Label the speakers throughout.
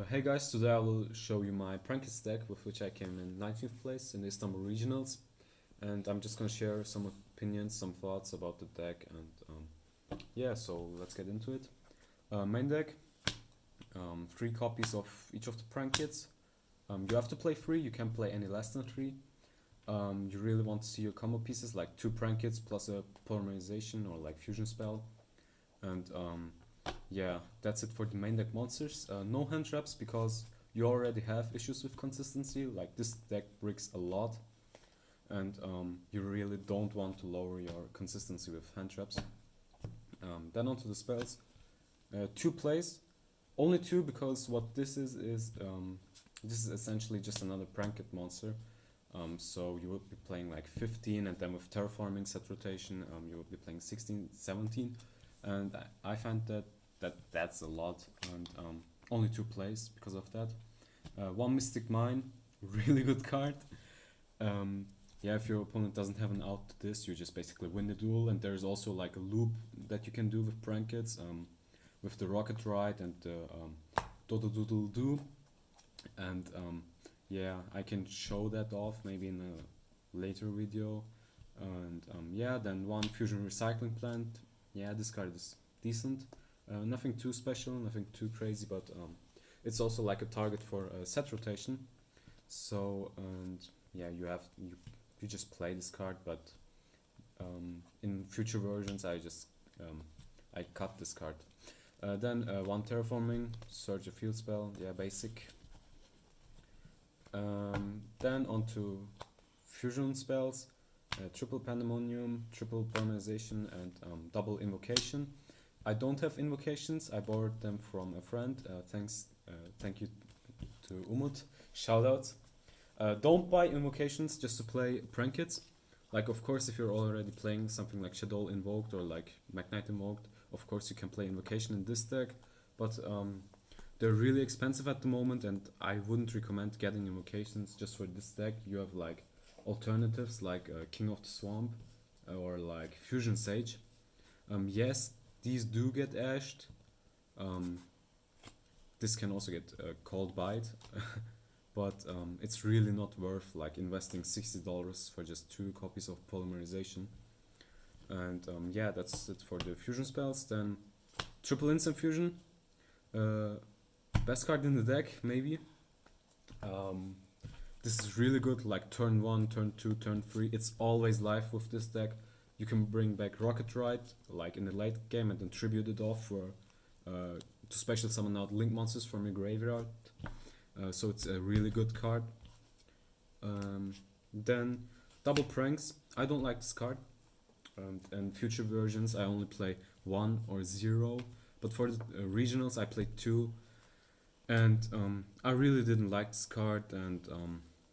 Speaker 1: Hey guys, today I will show you my Prankets deck with which I came in 19th place in the Istanbul regionals, and I'm just gonna share some opinions, some thoughts about the deck, and yeah, so let's get into it. Main deck, 3 copies of each of the Prankets. You have to play 3, you can't play any less than 3. You really want to see your combo pieces like 2 Prankets plus a polymerization or like fusion spell, and yeah, that's it for the main deck monsters. No hand traps because you already have issues with consistency, like this deck bricks a lot, and you really don't want to lower your consistency with hand traps. Then onto the spells. 2 plays, only 2 because what this is this is essentially just another Pranket monster. So you would be playing like 15, and then with terraforming set rotation you would be playing 16, 17, and I find that's a lot, and only 2 plays because of that. 1 Mystic Mine, really good card. Yeah, if your opponent doesn't have an out to this, you just basically win the duel, and there's also like a loop that you can do with Prankets, with the Rocket Ride and the Doodle Doodle Doo, and yeah, I can show that off maybe in a later video. And yeah, then 1 Fusion Recycling Plant. Yeah, this card is decent. Nothing too special, nothing too crazy, but it's also like a target for set rotation. So, and yeah, you just play this card, but in future versions I cut this card. Then 1 Terraforming, Search a Field Spell, yeah, basic. Then onto fusion spells, triple Pandemonium, triple Polymerization, and double Invocation. I don't have invocations, I borrowed them from a friend. Thank you to Umut, shoutouts. Don't buy invocations just to play Prankets. Like, of course, if you're already playing something like Shadow Invoked or like Magnite Invoked, of course you can play Invocation in this deck, but they're really expensive at the moment, and I wouldn't recommend getting invocations just for this deck. You have like alternatives like King of the Swamp or like Fusion Sage. Yes, these do get ashed. This can also get Cold Bite, but it's really not worth like investing $60 for just 2 copies of Polymerization. And yeah, that's it for the fusion spells. Then triple Instant Fusion. Best card in the deck, maybe. This is really good, like turn 1, turn 2, turn 3. It's always live with this deck. You can bring back Rocket Ride, like in the late game, and then tribute it off for to special summon out Link monsters from your graveyard. So it's a really good card. Then double Pranks. I don't like this card. And future versions I only play 1 or 0. But for the regionals I played 2. And I really didn't like this card, and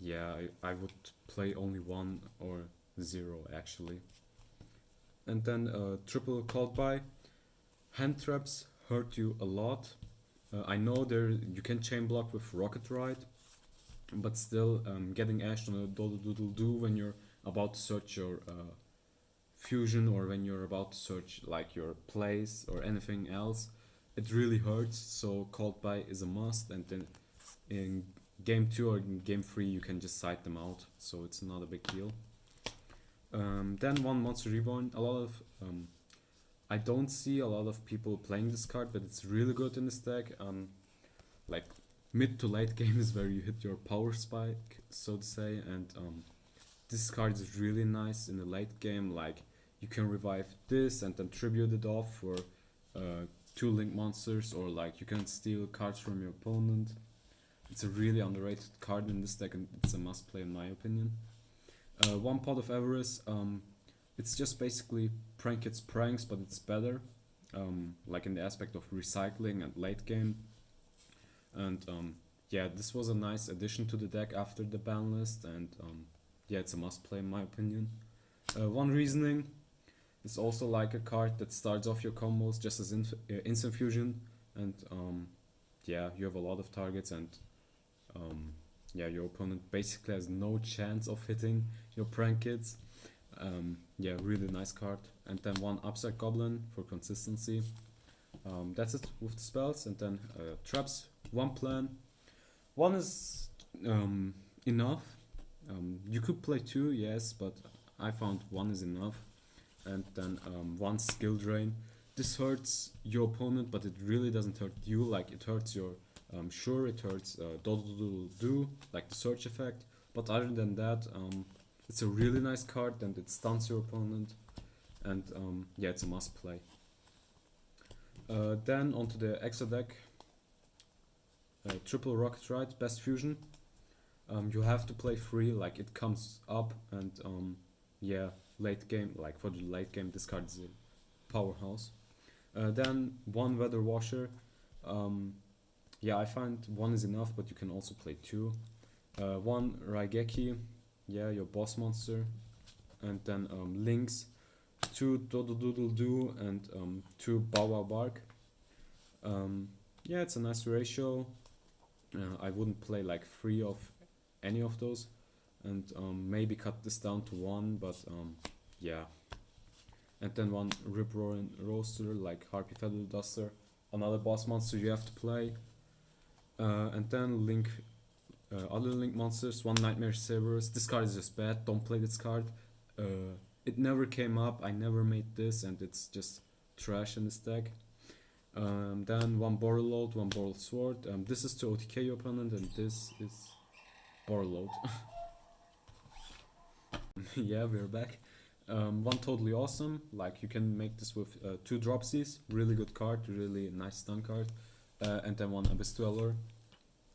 Speaker 1: yeah, I would play only 1 or 0 actually. And then triple Called By. Hand traps hurt you a lot. I know you can chain block with Rocket Ride, but still getting ashed on a Doodle Doodle Doo when you're about to search your fusion, or when you're about to search like your plays or anything else, it really hurts. So Called By is a must, and then in game 2 or in game 3 you can just side them out, so it's not a big deal. Then 1 Monster Reborn. I don't see a lot of people playing this card, but it's really good in this deck. Like mid to late game is where you hit your power spike, so to say, and this card is really nice in the late game. Like, you can revive this and then tribute it off for 2 Link monsters, or like you can steal cards from your opponent. It's a really underrated card in this deck, and it's a must play in my opinion. 1 Pot of Avarice. It's just basically Prankets pranks, but it's better, like in the aspect of recycling and late game. And yeah, this was a nice addition to the deck after the ban list, and yeah, it's a must play in my opinion. 1 Reasoning is also like a card that starts off your combos just as instant fusion, and yeah, you have a lot of targets, and yeah, your opponent basically has no chance of hitting your Prankets. Yeah, really nice card. And then 1 Upside Goblin for consistency. That's it with the spells. And then traps, one plan. One is enough. You could play two, yes, but I found one is enough. And then one skill drain. This hurts your opponent, but it really doesn't hurt you. Like it hurts your sure, it hurts do like the search effect. But other than that, it's a really nice card and it stuns your opponent. And yeah, it's a must play. Then onto the extra deck. Triple Rocket Ride, Best Fusion. You have to play free, like it comes up and yeah, late game, like for the late game, this card is a powerhouse. Then one Weather Washer. Yeah, I find one is enough, but you can also play two. One Raigeki, yeah, your boss monster. And then Lynx, two Doodle Doodle Doo, and two Bawa Bark. Yeah, it's a nice ratio. I wouldn't play like three of any of those, and maybe cut this down to one, but yeah. And then one Reborn Roaster, like Harpy Feather Duster, another boss monster you have to play. And then Link, other Link monsters, one Nightmare Sabers. This card is just bad, don't play this card. It never came up, I never made this, and it's just trash in this deck. Then one Borreload, one Borrel Sword. This is to OTK your opponent, and this is Borreload. Yeah, we're back. One Totally Awesome, like you can make this with two Dropsies, really good card, really nice stun card. And then one Abyss Dweller.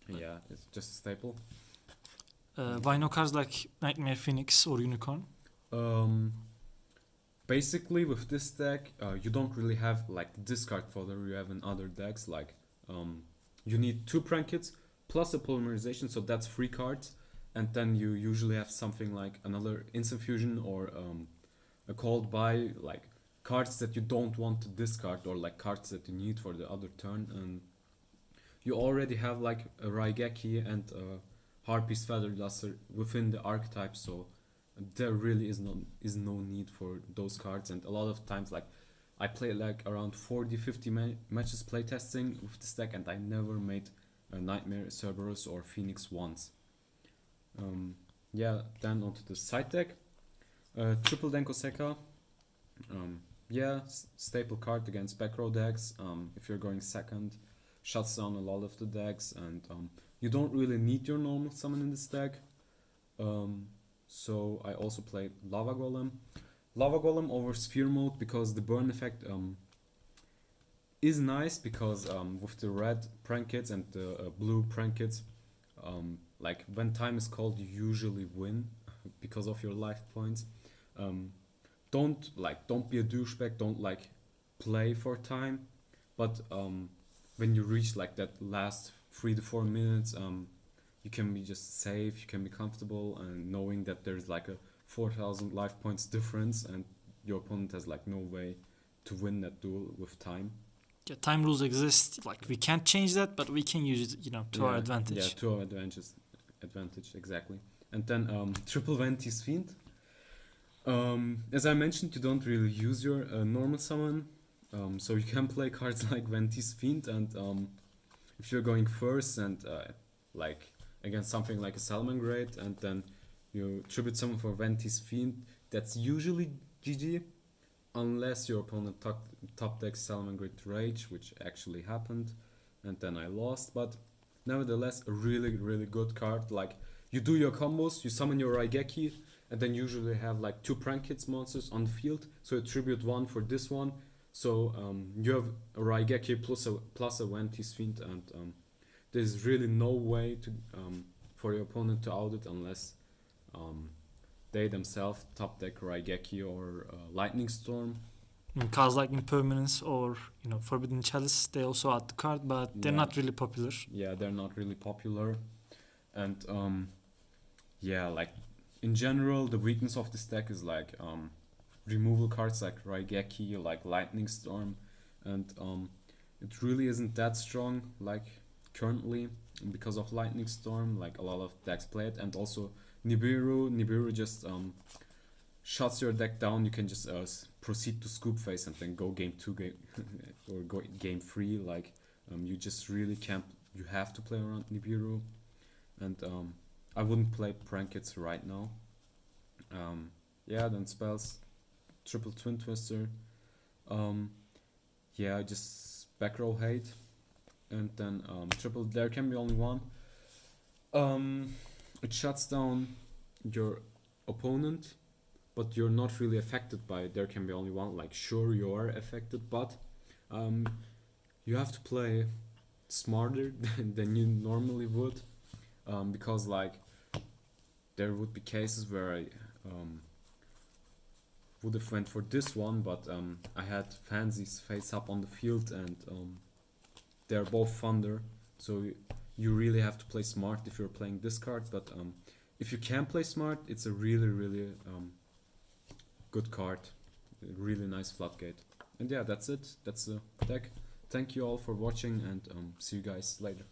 Speaker 1: Yeah, it's just a staple.
Speaker 2: Why no cards like Nightmare Phoenix or Unicorn?
Speaker 1: Basically with this deck, you don't really have like the discard fodder you have in other decks. Like you need two prank kits plus a polymerization, so that's 3 cards. And then you usually have something like another instant fusion or a called by, like cards that you don't want to discard or like cards that you need for the other turn. And you already have like a Raigeki and a Harpy's Feather Duster within the archetype, so there really is no need for those cards. And a lot of times, like I play like around 40-50 matches playtesting with this deck, and I never made a Nightmare Cerberus or Phoenix once. Yeah, then onto the side deck. Triple Denko Sekka. Yeah, staple card against back row decks. If you're going second, shuts down a lot of the decks, and you don't really need your normal summon in this deck. So I also played Lava Golem. Lava Golem over Sphere Mode because the burn effect is nice, because with the red prank kits and the blue prank kits, like when time is called you usually win because of your life points. Don't be a douchebag, don't like play for time, but when you reach like that last 3 to 4 minutes, you can be just safe, you can be comfortable, and knowing that there's like a 4,000 life points difference and your opponent has like no way to win that duel with time.
Speaker 2: Yeah, time rules exist, like we can't change that, but we can use it, to our advantage.
Speaker 1: Yeah, to our advantage, exactly. And then Triple Ventis Fiend. As I mentioned, you don't really use your normal summon, so you can play cards like Ventis Fiend, and if you're going first and like against something like a Salamangreat, and then you tribute summon for Ventis Fiend, that's usually GG, unless your opponent top decks Salamangreat Rage, which actually happened, and then I lost. But nevertheless, a really, really good card. Like, you do your combos, you summon your Raigeki, and then usually have like 2 prank hits monsters on the field, so you tribute 1 for this one. So you have a Raigeki plus a Ventis Fiend, and there's really no way to for your opponent to out it unless they themselves top deck Raigeki or Lightning Storm.
Speaker 2: Cards like Impermanence or Forbidden Chalice, they also add the card, but they're not really popular.
Speaker 1: Yeah, they're not really popular, and yeah, like in general, the weakness of this deck is like removal cards like Raigeki, like Lightning Storm, and it really isn't that strong like currently because of Lightning Storm. Like a lot of decks play it, and also Nibiru just shuts your deck down. You can just proceed to Scoop Phase and then go game 2 or go game 3. Like you just really can't you have to play around Nibiru, and I wouldn't play prank hits right now. Yeah, then spells, triple twin twister. Yeah, just back row hate, and then triple. There can be only one. It shuts down your opponent, but you're not really affected by it. There can be only one. Like, sure, you are affected, but you have to play smarter than you normally would, because like there would be cases where I would have went for this one, but I had Fancies face up on the field, and they're both thunder, so you really have to play smart if you're playing this card. But if you can play smart, it's a really good card, really nice floodgate. And yeah, that's it. That's the deck. Thank you all for watching, and see you guys later.